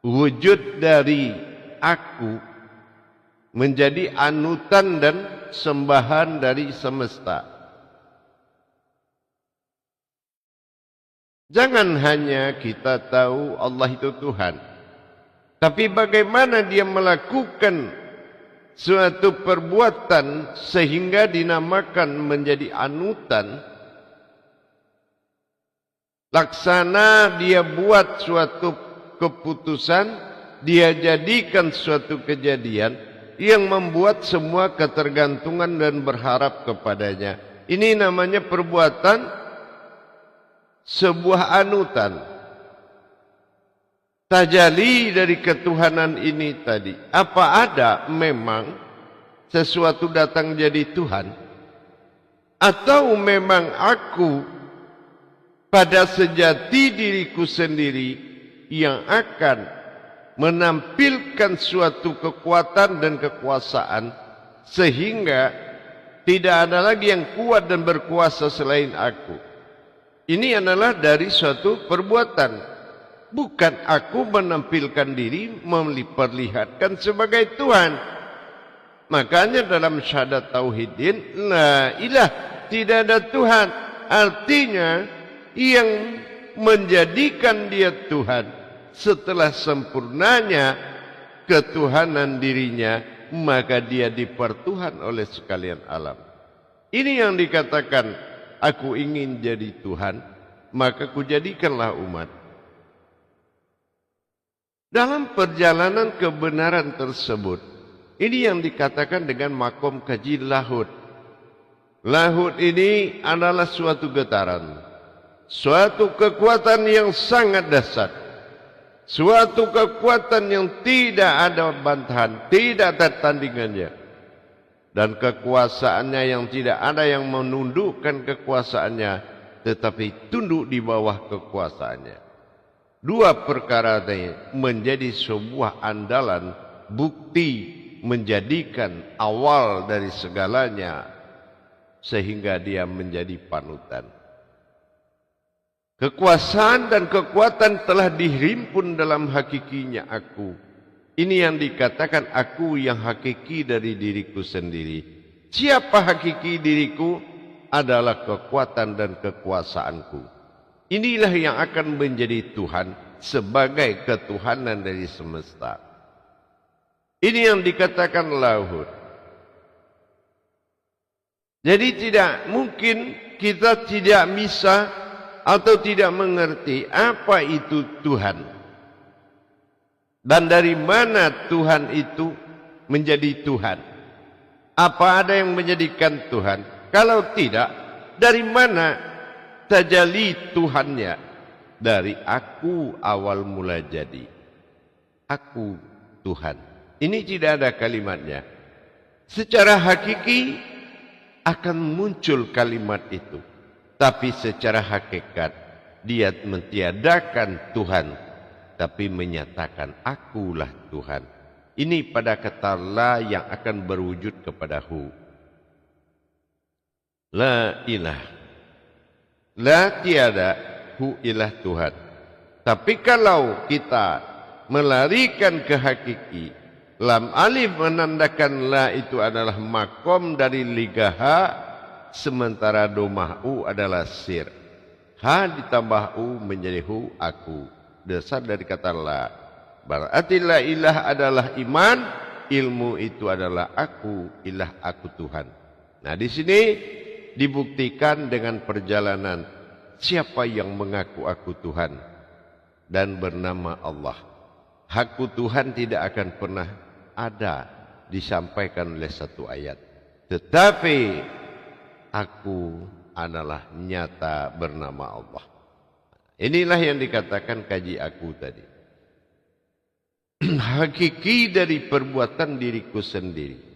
wujud dari aku menjadi anutan dan sembahan dari semesta. Jangan hanya kita tahu Allah itu Tuhan, tapi bagaimana dia melakukan suatu perbuatan sehingga dinamakan menjadi anutan. Laksana dia buat suatu keputusan, dia jadikan suatu kejadian yang membuat semua ketergantungan dan berharap kepadanya. Ini namanya perbuatan sebuah anutan. Tajalli dari ketuhanan ini tadi. Apa ada memang sesuatu datang jadi Tuhan? Atau memang aku pada sejati diriku sendiri yang akan menampilkan suatu kekuatan dan kekuasaan sehingga tidak ada lagi yang kuat dan berkuasa selain aku. Ini adalah dari suatu perbuatan. Bukan aku menampilkan diri, memperlihatkan sebagai Tuhan. Makanya dalam syahadat tauhidin, la ilah, tidak ada Tuhan. Artinya, yang menjadikan dia Tuhan setelah sempurnanya ketuhanan dirinya, maka dia dipertuhan oleh sekalian alam. Ini yang dikatakan, aku ingin jadi Tuhan, maka kujadikanlah umat. Dalam perjalanan kebenaran tersebut, ini yang dikatakan dengan makom kaji lahud. Lahud ini adalah suatu getaran, suatu kekuatan yang sangat dahsyat, suatu kekuatan yang tidak ada bantahan, tidak ada tandingannya. Dan kekuasaannya yang tidak ada yang menundukkan kekuasaannya, tetapi tunduk di bawah kekuasaannya. Dua perkara ini menjadi sebuah andalan, bukti menjadikan awal dari segalanya, sehingga dia menjadi panutan. Kekuasaan dan kekuatan telah dihimpun dalam hakikinya aku. Ini yang dikatakan aku yang hakiki dari diriku sendiri. Siapa hakiki diriku? Adalah kekuatan dan kekuasaanku. Inilah yang akan menjadi Tuhan sebagai ketuhanan dari semesta. Ini yang dikatakan lahud. Jadi tidak mungkin kita tidak bisa atau tidak mengerti apa itu Tuhan. Dan dari mana Tuhan itu menjadi Tuhan? Apa ada yang menjadikan Tuhan? Kalau tidak, dari mana tajalli Tuhannya? Dari aku awal mula jadi. Aku Tuhan. Ini tidak ada kalimatnya. Secara hakiki akan muncul kalimat itu. Tapi secara hakikat dia mentiadakan Tuhan, tapi menyatakan akulah Tuhan. Ini pada kata la yang akan berwujud kepada hu. La ilah. La tiada, hu ilah Tuhan. Tapi kalau kita melarikan ke hakiki, lam alif menandakan la itu adalah makom dari ligaha, sementara domah u adalah sir. Ha ditambah u menjadi hu, aku. Dasar dari kata la. Berarti la ilah adalah iman, ilmu itu adalah aku, ilah aku Tuhan. Nah di sini dibuktikan dengan perjalanan siapa yang mengaku aku Tuhan dan bernama Allah. Aku Tuhan tidak akan pernah ada disampaikan oleh satu ayat. Tetapi aku adalah nyata bernama Allah. Inilah yang dikatakan kaji aku tadi. Hakiki dari perbuatan diriku sendiri.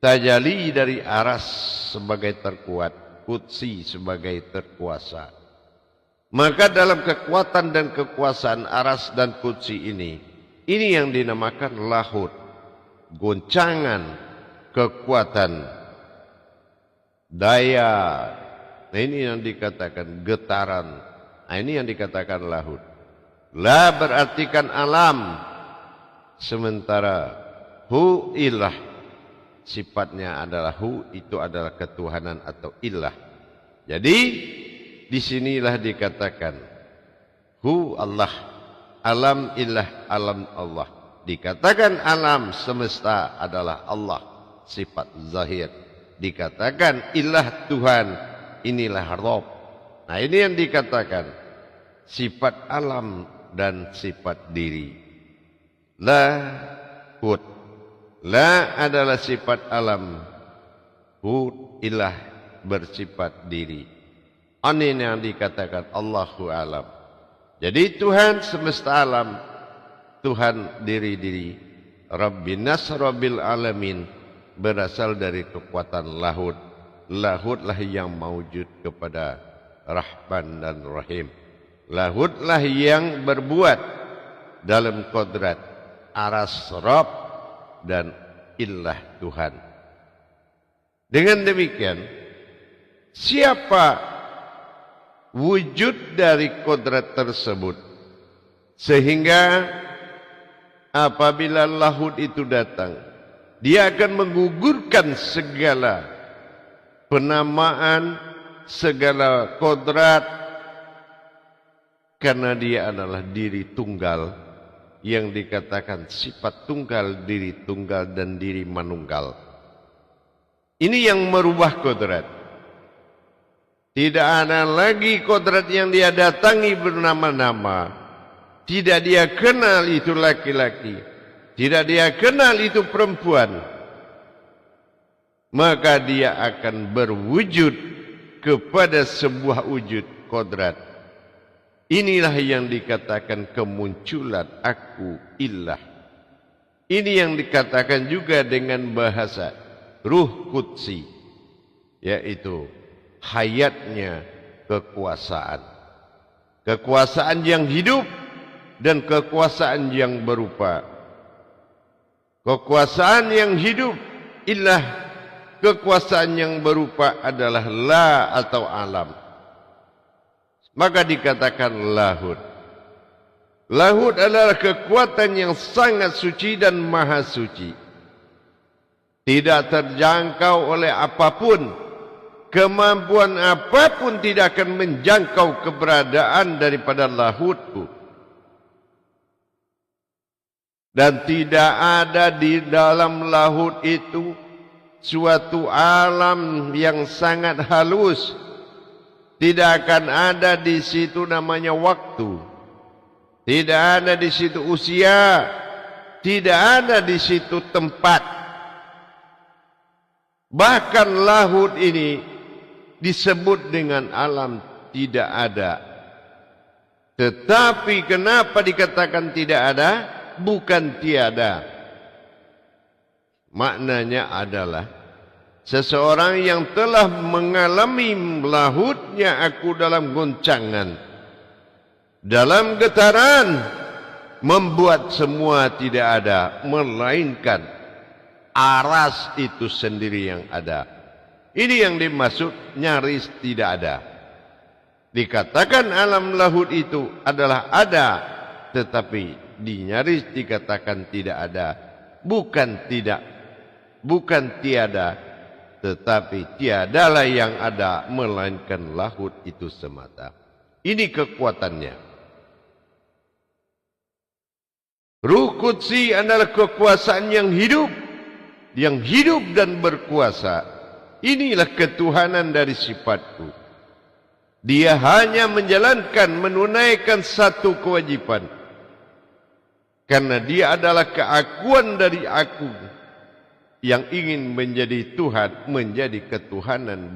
Tajalli dari aras sebagai terkuat, qudsi sebagai terkuasa. Maka dalam kekuatan dan kekuasaan aras dan qudsi ini yang dinamakan lahud. Goncangan, kekuatan, daya. Nah ini yang dikatakan getaran. Nah ini yang dikatakan lahud. La berartikan alam, sementara hu ilah sifatnya adalah hu, itu adalah ketuhanan atau ilah. Jadi disinilah dikatakan hu Allah, alam ilah, alam Allah. Dikatakan alam semesta adalah Allah, sifat zahir. Dikatakan ilah Tuhan, inilah Rabb. Nah ini yang dikatakan sifat alam dan sifat diri. Lahut, la adalah sifat alam, hud ilah bersifat diri. Ini yang dikatakan Allahu alam. Jadi Tuhan semesta alam, Tuhan diri-diri, Rabbinas Rabbil Alamin, berasal dari kekuatan lahud. Lahudlah yang mawujud kepada Rahman dan Rahim. Lahudlah yang berbuat dalam kodrat aras Rabb dan ilah Tuhan. Dengan demikian, siapa wujud dari kodrat tersebut, sehingga apabila lahud itu datang, dia akan menggugurkan segala penamaan, segala kodrat, karena dia adalah diri tunggal, yang dikatakan sifat tunggal, diri tunggal dan diri manunggal. Ini yang merubah kodrat. Tidak ada lagi kodrat yang dia datangi bernama-nama. Tidak dia kenal itu laki-laki, tidak dia kenal itu perempuan. Maka dia akan berwujud kepada sebuah wujud kodrat. Inilah yang dikatakan kemunculan aku ilah. Ini yang dikatakan juga dengan bahasa ruh qudsi, yaitu hayatnya kekuasaan. Kekuasaan yang hidup dan kekuasaan yang berupa. Kekuasaan yang hidup ilah, kekuasaan yang berupa adalah la atau alam. Maka dikatakan lahud. Lahud adalah kekuatan yang sangat suci dan maha suci. Tidak terjangkau oleh apapun. Kemampuan apapun tidak akan menjangkau keberadaan daripada lahudku. Dan tidak ada di dalam lahud itu suatu alam yang sangat halus. Tidak akan ada di situ namanya waktu. Tidak ada di situ usia. Tidak ada di situ tempat. Bahkan lahud ini disebut dengan alam tidak ada. Tetapi kenapa dikatakan tidak ada? Bukan tiada. Maknanya adalah seseorang yang telah mengalami lahudnya aku dalam goncangan, dalam getaran, membuat semua tidak ada, melainkan aras itu sendiri yang ada. Ini yang dimaksud nyaris tidak ada. Dikatakan alam lahud itu adalah ada, tetapi nyaris dikatakan tidak ada. Bukan tidak, bukan tiada, tetapi tiadalah yang ada, melainkan lahud itu semata. Ini kekuatannya. Ruh qudsi adalah kekuasaan yang hidup dan berkuasa. Inilah ketuhanan dari sifatku. Dia hanya menjalankan, menunaikan satu kewajiban. Karena dia adalah keakuan dari aku yang ingin menjadi Tuhan, menjadi ketuhanan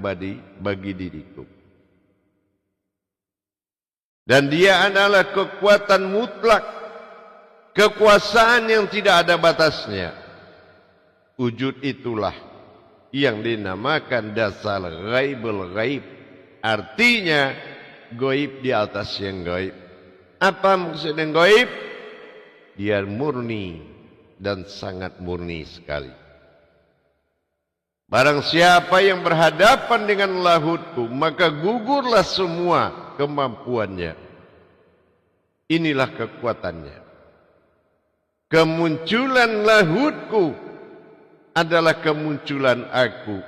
bagi diriku. Dan dia adalah kekuatan mutlak, kekuasaan yang tidak ada batasnya. Wujud itulah yang dinamakan dasar ghaibul ghaib. Artinya gaib di atas yang gaib. Apa maksudnya gaib? Dia murni dan sangat murni sekali. Barang siapa yang berhadapan dengan lahudku, maka gugurlah semua kemampuannya. Inilah kekuatannya. Kemunculan lahutku adalah kemunculan aku,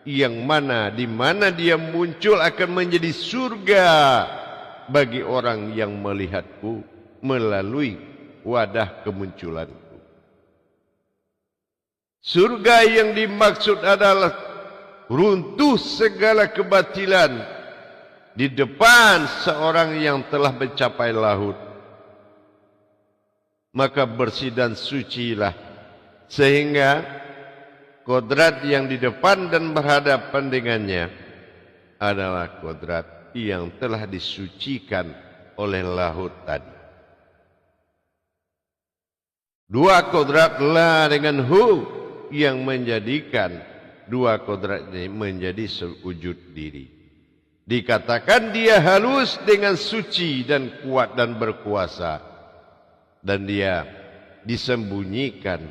yang mana di mana dia muncul akan menjadi surga bagi orang yang melihatku melalui wadah kemunculanku. Surga yang dimaksud adalah runtuh segala kebatilan di depan seorang yang telah mencapai lahut. Maka bersih dan sucilah, sehingga kodrat yang di depan dan berhadapan dengannya adalah kodrat yang telah disucikan oleh lahut tadi. Dua kodrat la dengan hu yang menjadikan dua kodrat ini menjadi sewujud diri. Dikatakan dia halus dengan suci dan kuat dan berkuasa. Dan dia disembunyikan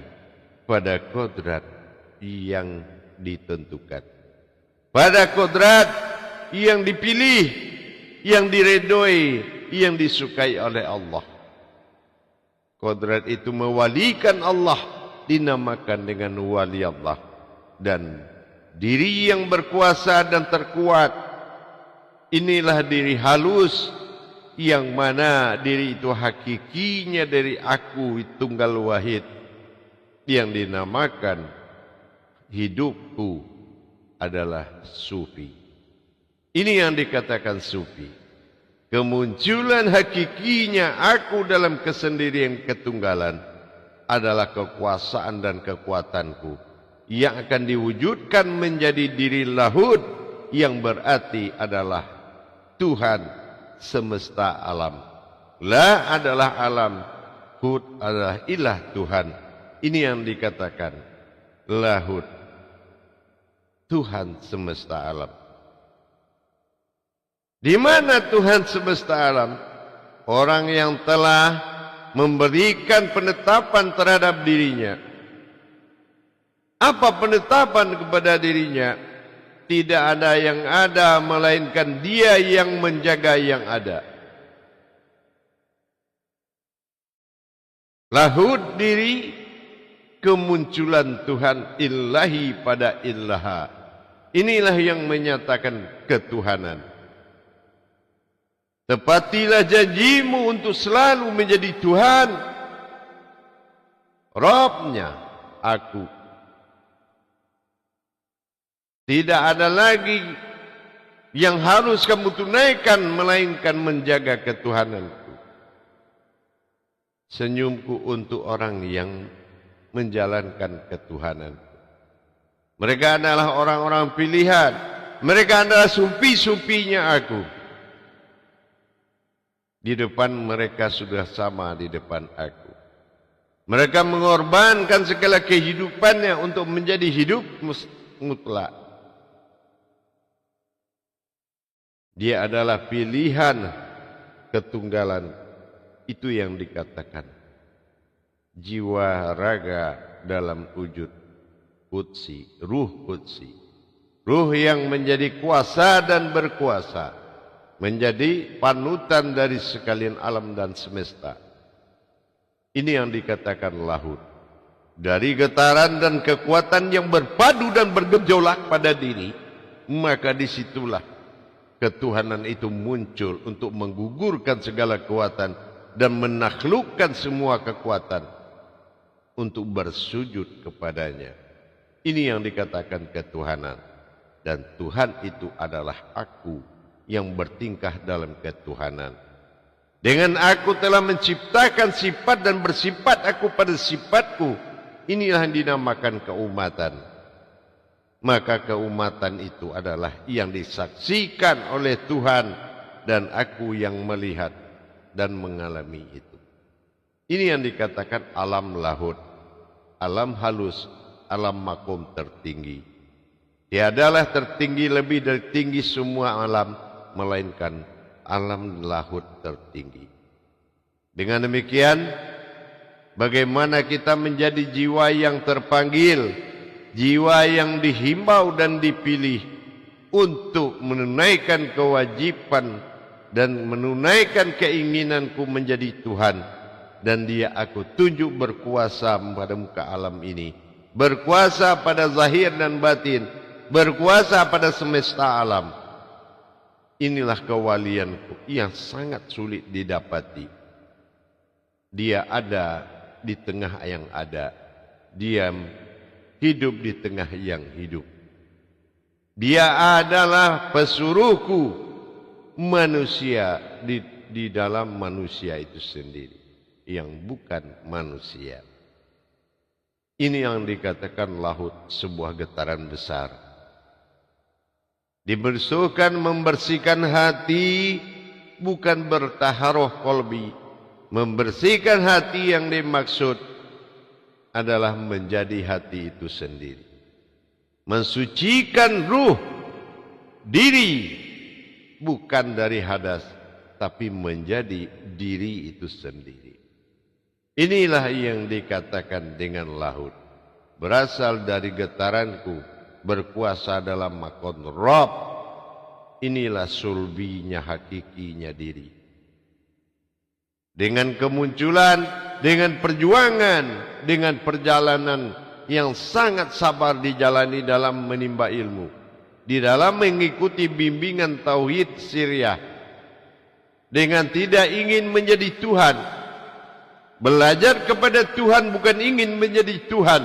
pada kodrat yang ditentukan. Pada kodrat yang dipilih, yang diredoi, yang disukai oleh Allah. Kodrat itu mewalikan Allah, dinamakan dengan wali Allah. Dan diri yang berkuasa dan terkuat, inilah diri halus, yang mana diri itu hakikinya dari aku tunggal wahid, yang dinamakan hidupku adalah sufi. Ini yang dikatakan sufi. Kemunculan hakikinya aku dalam kesendirian ketunggalan adalah kekuasaan dan kekuatanku yang akan diwujudkan menjadi diri lahud, yang berarti adalah Tuhan semesta alam. La adalah alam, hud adalah ilah Tuhan. Ini yang dikatakan lahud, Tuhan semesta alam. Di mana Tuhan semesta alam? Orang yang telah memberikan penetapan terhadap dirinya. Apa penetapan kepada dirinya? Tidak ada yang ada, melainkan dia yang menjaga yang ada. Lahud diri, kemunculan Tuhan ilahi pada ilaha. Inilah yang menyatakan ketuhanan. Tepatilah janjimu untuk selalu menjadi Tuhan, Rabbnya aku. Tidak ada lagi yang harus kamu tunaikan, melainkan menjaga ketuhananku. Senyumku untuk orang yang menjalankan ketuhananku. Mereka adalah orang-orang pilihan. Mereka adalah sufi-sufinya aku. Di depan mereka sudah sama di depan aku. Mereka mengorbankan segala kehidupannya untuk menjadi hidup mutlak. Dia adalah pilihan ketunggalan. Itu yang dikatakan jiwa raga dalam wujud qudsi, ruh qudsi. Ruh yang menjadi kuasa dan berkuasa, menjadi panutan dari sekalian alam dan semesta. Ini yang dikatakan lahud. Dari getaran dan kekuatan yang berpadu dan bergejolak pada diri, maka disitulah ketuhanan itu muncul untuk menggugurkan segala kekuatan dan menaklukkan semua kekuatan untuk bersujud kepadanya. Ini yang dikatakan ketuhanan. Dan Tuhan itu adalah aku yang bertingkah dalam ketuhanan. Dengan aku telah menciptakan sifat dan bersifat aku pada sifatku. Inilah yang dinamakan keumatan. Maka keumatan itu adalah yang disaksikan oleh Tuhan dan aku yang melihat dan mengalami itu. Ini yang dikatakan alam lahud, alam halus, alam makom tertinggi. Tiadalah tertinggi lebih dari tinggi semua alam, melainkan alam lahud tertinggi. Dengan demikian, bagaimana kita menjadi jiwa yang terpanggil, jiwa yang dihimbau dan dipilih untuk menunaikan kewajiban dan menunaikan keinginanku menjadi Tuhan, dan Dia aku tunjuk berkuasa pada muka alam ini, berkuasa pada zahir dan batin, berkuasa pada semesta alam. Inilah kewalianku yang sangat sulit didapati. Dia ada di tengah yang ada, Dia hidup di tengah yang hidup. Dia adalah pesuruhku, manusia di dalam manusia itu sendiri, yang bukan manusia. Ini yang dikatakan lahut, sebuah getaran besar. Dibersihkan, membersihkan hati, bukan bertaharuh qalbi. Membersihkan hati yang dimaksud adalah menjadi hati itu sendiri. Mensucikan ruh diri, bukan dari hadas, tapi menjadi diri itu sendiri. Inilah yang dikatakan dengan lahut. Berasal dari getaranku, berkuasa dalam makon Rabb. Inilah sulbinya, hakikinya diri. Dengan kemunculan, dengan perjuangan, dengan perjalanan yang sangat sabar dijalani dalam menimba ilmu, di dalam mengikuti bimbingan tauhid Syriah, dengan tidak ingin menjadi Tuhan, belajar kepada Tuhan bukan ingin menjadi Tuhan,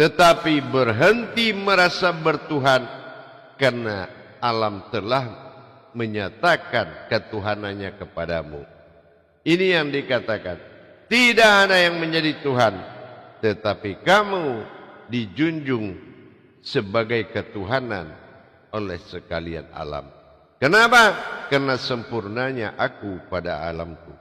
tetapi berhenti merasa bertuhan karena alam telah menyatakan ketuhanannya kepadamu. Ini yang dikatakan, tidak ada yang menjadi Tuhan, tetapi kamu dijunjung sebagai ketuhanan oleh sekalian alam. Kenapa? Karena sempurnanya aku pada alamku.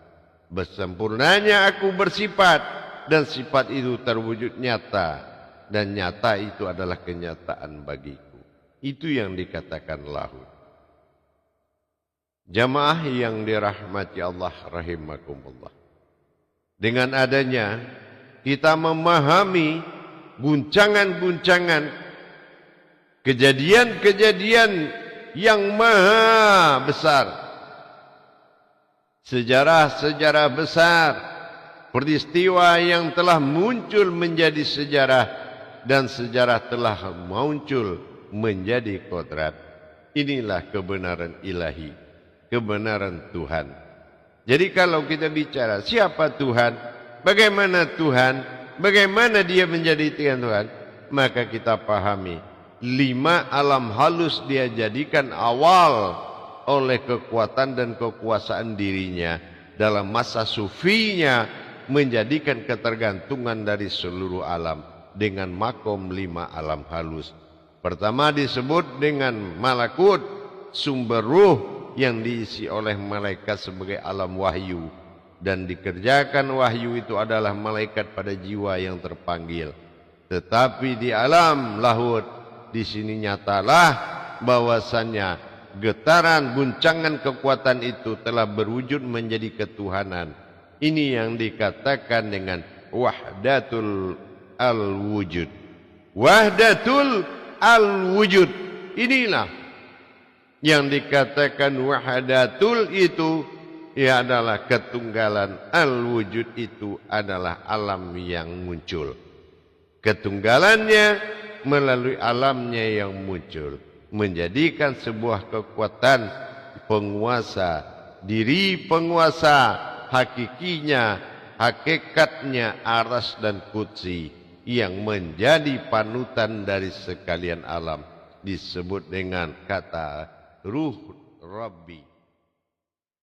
Bersempurnanya aku bersifat, dan sifat itu terwujud nyata, dan nyata itu adalah kenyataan bagiku. Itu yang dikatakan lahut. Jamaah yang dirahmati Allah rahimakumullah. Dengan adanya kita memahami guncangan-guncangan, kejadian-kejadian yang maha besar, sejarah-sejarah besar, peristiwa yang telah muncul menjadi sejarah, dan sejarah telah muncul menjadi kodrat. Inilah kebenaran ilahi, kebenaran Tuhan. Jadi kalau kita bicara siapa Tuhan, bagaimana Tuhan, bagaimana Dia menjadi Tuhan, maka kita pahami 5 alam halus Dia jadikan awal oleh kekuatan dan kekuasaan dirinya. Dalam masa sufinya menjadikan ketergantungan dari seluruh alam dengan makom 5 alam halus. Pertama disebut dengan malakut, sumber ruh yang diisi oleh malaikat sebagai alam wahyu, dan dikerjakan wahyu itu adalah malaikat pada jiwa yang terpanggil. Tetapi di alam lahut, di sini nyatalah bahwasannya getaran guncangan kekuatan itu telah berwujud menjadi ketuhanan. Ini yang dikatakan dengan wahdatul al-wujud. Wahdatul al-wujud. Inilah yang dikatakan wahdatul itu, ia adalah ketunggalan. Al-wujud itu adalah alam yang muncul. Ketunggalannya melalui alamnya yang muncul, menjadikan sebuah kekuatan penguasa, diri penguasa, hakikinya, hakikatnya aras dan kursi, yang menjadi panutan dari sekalian alam, disebut dengan kata Ruh Rabbi.